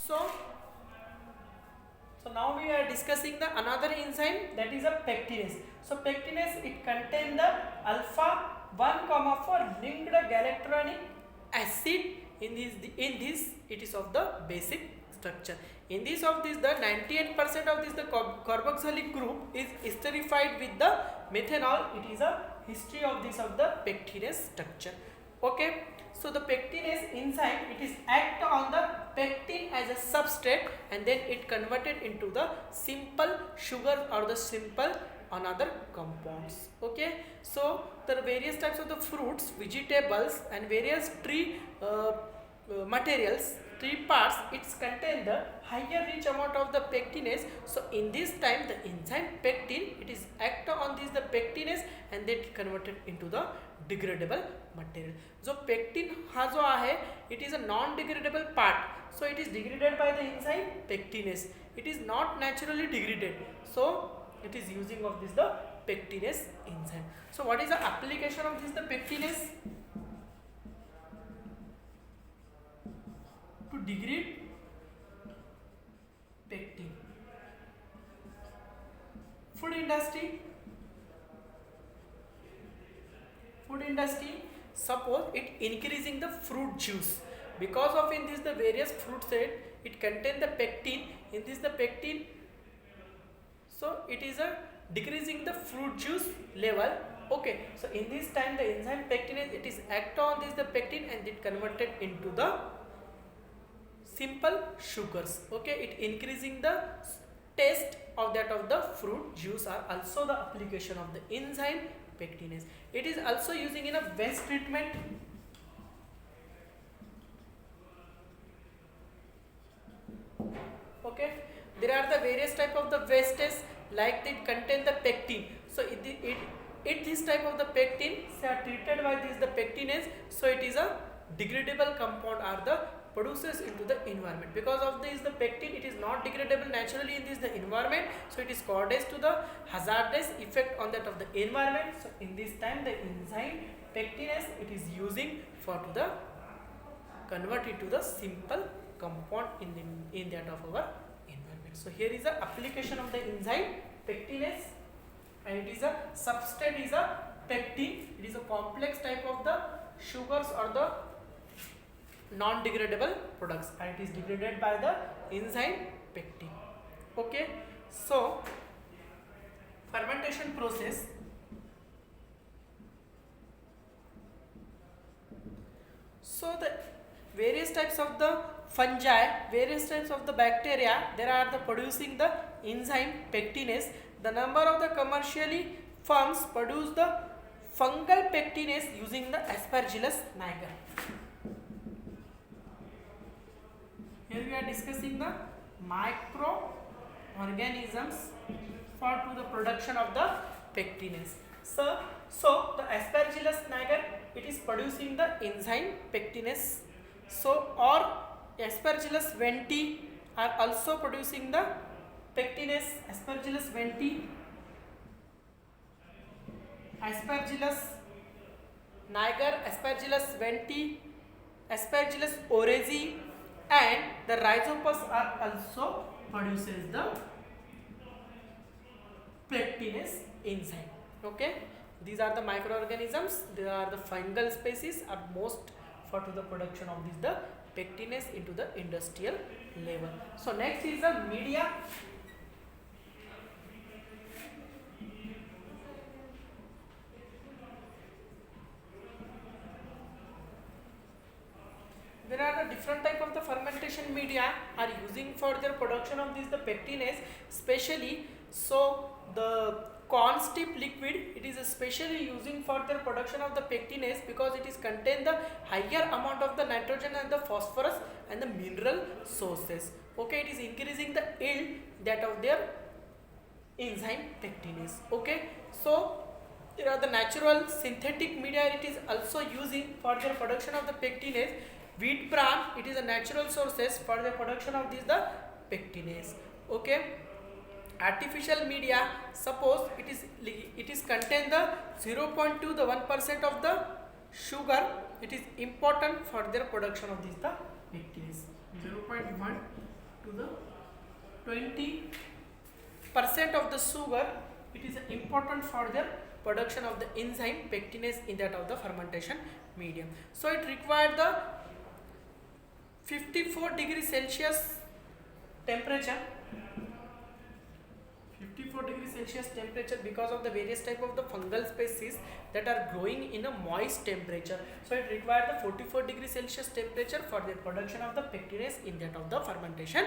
So, so now we are discussing the another enzyme, that is a pectinase. So pectinase, it contains the alpha 1 comma 4 linked galactronic acid. In this it is of the basic structure. In this of this, the 98% of this the carboxylic group is esterified with the methanol. It is a history of this of the pectinase structure. Okay, so the pectinase enzyme, it is act on the pectin as a substrate, and then it converted into the simple sugar or the simple another compounds. Okay, so there are various types of the fruits, vegetables, and various tree materials, tree parts, it's contain the higher rich amount of the pectinase. So in this time the enzyme pectin, it is act on this the pectinase and then converted into the degradable material. जो pectin हा जो आहे, it is a non degradable part, so it is degraded by the enzyme pectinase. It is not naturally degraded, so it is using of this the pectinase enzyme. So what is the application of this the pectinase? To degrade pectin. Food industry, suppose it increasing the fruit juice, because of in this the various fruit set, it contain the pectin. In this the pectin, so it is a decreasing the fruit juice level. Okay, so in this time the enzyme pectinase, it is act on this the pectin and it converted into the simple sugars. Okay, it increasing the taste of that of the fruit juice are also the application of the enzyme pectinase. It is also using in a waste treatment. Okay, there are the various type of the wastes, like it contain the pectin. So it this type of the pectin, they are treated by this the pectinase, so it is a degradable compound are the produces into the environment. Because of this the pectin, it is not degradable naturally in this the environment, so it is causes to the hazardous effect on that of the environment. So in this time the enzyme pectinase, it is using for to the convert it to the simple compound in that of our environment. So here is the application of the enzyme pectinase, and it is a substrate is a pectin. It is a complex type of the sugars or the non-degradable products, and it is degraded by the enzyme pectin. Okay, so fermentation process. So the various types of the fungi, various types of the bacteria, there are the producing the enzyme pectinase. The number of the commercially firms produce the fungal pectinase using the Aspergillus niger. Here we are discussing the microorganisms for to the production of the pectinase. So the Aspergillus niger, it is producing the enzyme pectinase. So or Aspergillus venti are also producing the pectinase. Aspergillus venti, Aspergillus niger, Aspergillus venti, Aspergillus oryzae, and the Rhizopus are also produces the pectinase enzyme. Okay, these are the microorganisms. They are the fungal species are most for to the production of this the pectinase into the industrial level. So next is the media. There are the different type of the fermentation media are using for their production of this the pectinase, especially so the corn strip liquid, it is especially using for their production of the pectinase, because it is contain the higher amount of the nitrogen and the phosphorus and the mineral sources. Okay, it is increasing the yield that of their enzyme pectinase. Okay, so there are the natural synthetic media, it is also using for their production of the pectinase. Wheat bran, it is a natural sources for the production of this the pectinase. Okay, artificial media, suppose it is contain the 0.2 the 1% of the sugar, it is important for their production of this the pectinase. 0.1 to the 20% of the sugar. It is important for the production of the enzyme pectinase in that of the fermentation medium. So it required the 54 degrees Celsius temperature, 54 degrees Celsius temperature, because of the various type of the fungal species that are growing in a moist temperature. So it required the 44 degrees Celsius temperature for the production of the pectinase in that of the fermentation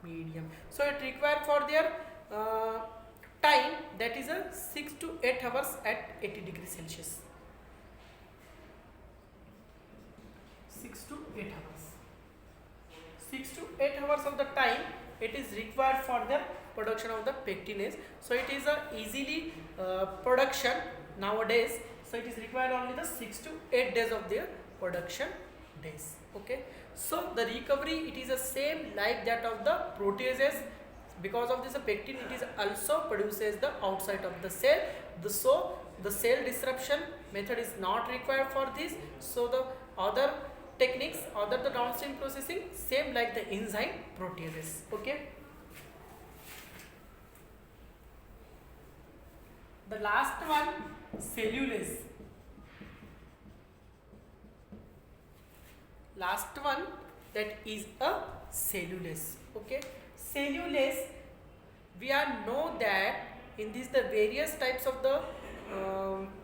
medium. So it required for their time, that is a 6 to 8 hours at 80 degrees Celsius. 6 to 8 hours. 6 to 8 hours of the time it is required for the production of the pectinase. So it is a easily production nowadays. So it is required only the 6 to 8 days of their production days. Okay. So the recovery, it is the same like that of the proteases. Because of this pectin, it is also produces the outside of the cell. So the cell disruption method is not required for this. So the other techniques, other the downstream processing, same like the enzyme proteases. Okay. The last one, cellulase. Last one, that is a cellulase. Okay. Cellulase, we are know that in this the various types of the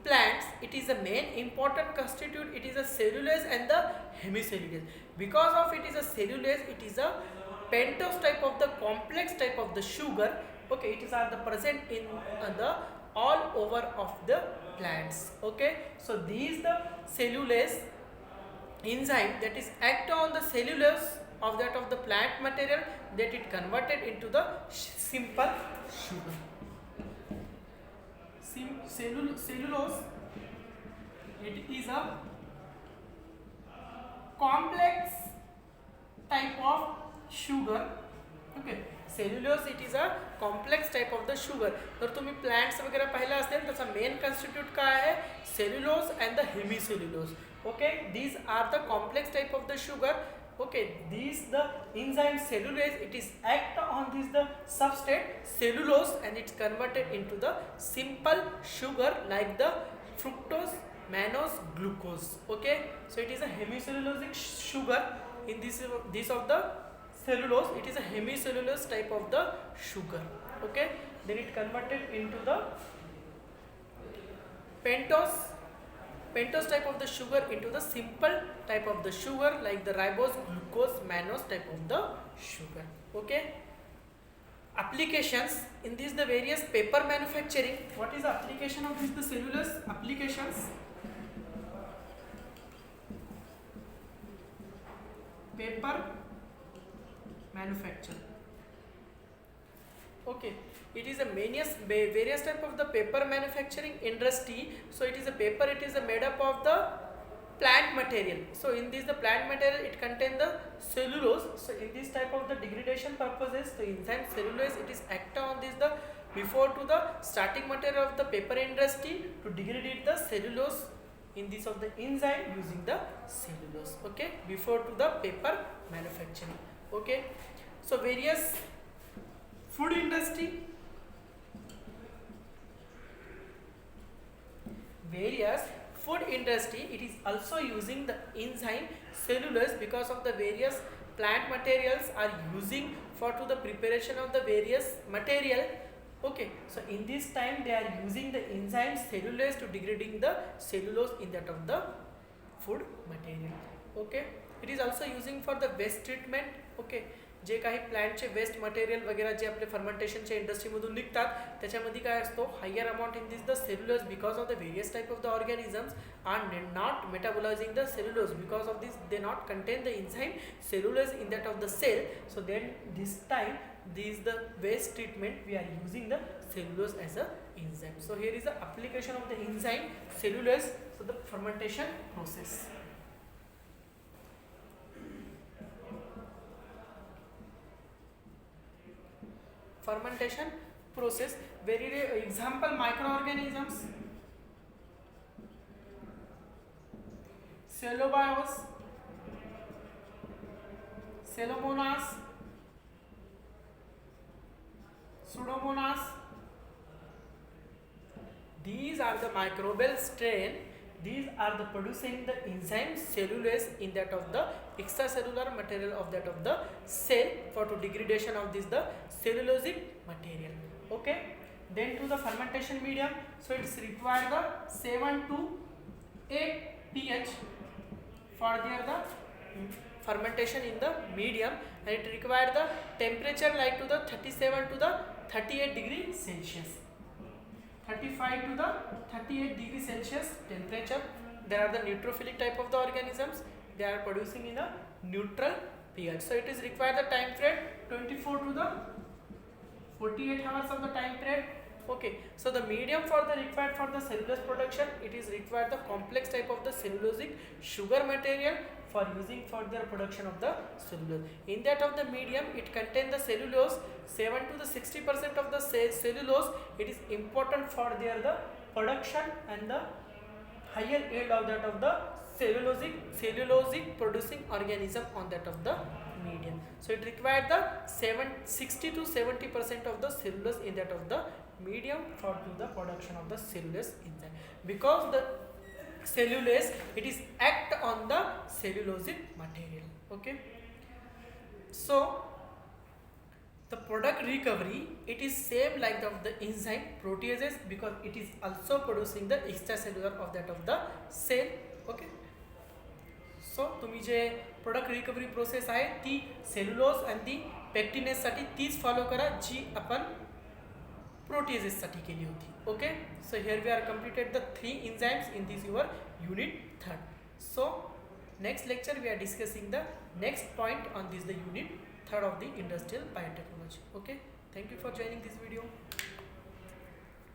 plants, it is a main important constitute. It is a cellulase and the hemicellulase. Because of it is a cellulase, it is a pentose type of the complex type of the sugar. Okay, it is are the present in the all over of the plants. Okay, so these the cellulase enzyme that is act on the cellulose of that of the plant material, that it converted into the simple sugar. Cellulose, it is a complex type of sugar. Okay, cellulose it is a complex type of the sugar. तर तुम्ही plants वगैरे पाहिलं असेल त्याचा main constitute काय आहे, cellulose and the hemicellulose. Okay, these are the complex type of the sugar. Okay, these the enzyme cellulase, it is act on this the substrate cellulose and it's converted into the simple sugar like the fructose, mannose, glucose. Okay, so it is a hemicellulosic sugar. In this of the cellulose, it is a hemicellulose type of the sugar. Okay, then it converted into the pentose type of the sugar into the simple type of the sugar like the ribose, glucose, mannose type of the sugar. Okay, applications in this the various paper manufacturing. What is the application of this the cellulose applications? Paper manufacture. Okay, it is a various type of the paper manufacturing industry. So it is a paper, it is a made up of the plant material. So in this the plant material, it contain the cellulose. So in this type of the degradation purposes, the enzyme cellulose, it is act on this the before to the starting material of the paper industry to degrade the cellulose in this of the enzyme using the cellulose. Okay, before to the paper manufacturing. Okay, so various food industry, it is also using the enzyme cellulose because of the various plant materials are using for to the preparation of the various material. Okay, so in this time they are using the enzyme cellulose to degrading the cellulose in that of the food material. Okay, it is also using for the waste treatment. Okay, जे काही प्लांटचे waste material वगैरे जे आपले फर्मेंटेशनच्या इंडस्ट्रीमधून निघतात त्याच्यामध्ये काय असतो, higher amount in this the cellulose because of the various type of the organisms are not metabolising the cellulose because of this they not contain the enzyme cellulose in that of the cell. So then this time this the waste treatment we are using the cellulose as a enzyme. So here is the application of the enzyme cellulose for the fermentation process. Fermentation process, very example microorganisms, cellobiose, cellomonas, Pseudomonas. These are the microbial strain. These are the producing the enzyme cellulase in that of the extracellular material of that of the cell for to degradation of this the cellulosic material. Okay. Then to the fermentation medium. So it is required the 7 to 8 pH for their the fermentation in the medium, and it require the temperature like to the 37 to the 38 degree Celsius. 35 to the 38 degree Celsius temperature. There are the neutrophilic type of the organisms. They are producing in a neutral pH. So it is required the time period 24 to the 48 hours of the time period. Okay. So the medium for the required for the cellulose production, it is required the complex type of the cellulosic sugar material for using for their production of the cellulose. In that of the medium, it contains the cellulose 7 to the 60% of the cellulose. It is important for their the production and the higher yield of that of the cellulosic producing organism on that of the medium. So it required the 60 to 70% of the cellulose in that of the medium for to the production of the cellulose enzyme, because the cellulase it is act on the cellulosic material. Okay. So the product recovery, it is same like the enzyme proteases, because it is also producing the extracellular of that of the cell. Okay. सो तुम्ही जे product recovery process आहे ती cellulose आणि ती पेक्टिनेससाठी तीच follow करा जी आपण प्रोटीएजेससाठी केली होती. Okay. So here we are completed the 3 enzymes in this your unit 3rd. So next lecture we are discussing the next point on this the unit 3rd of the industrial biotechnology. Okay. Thank you for joining this video.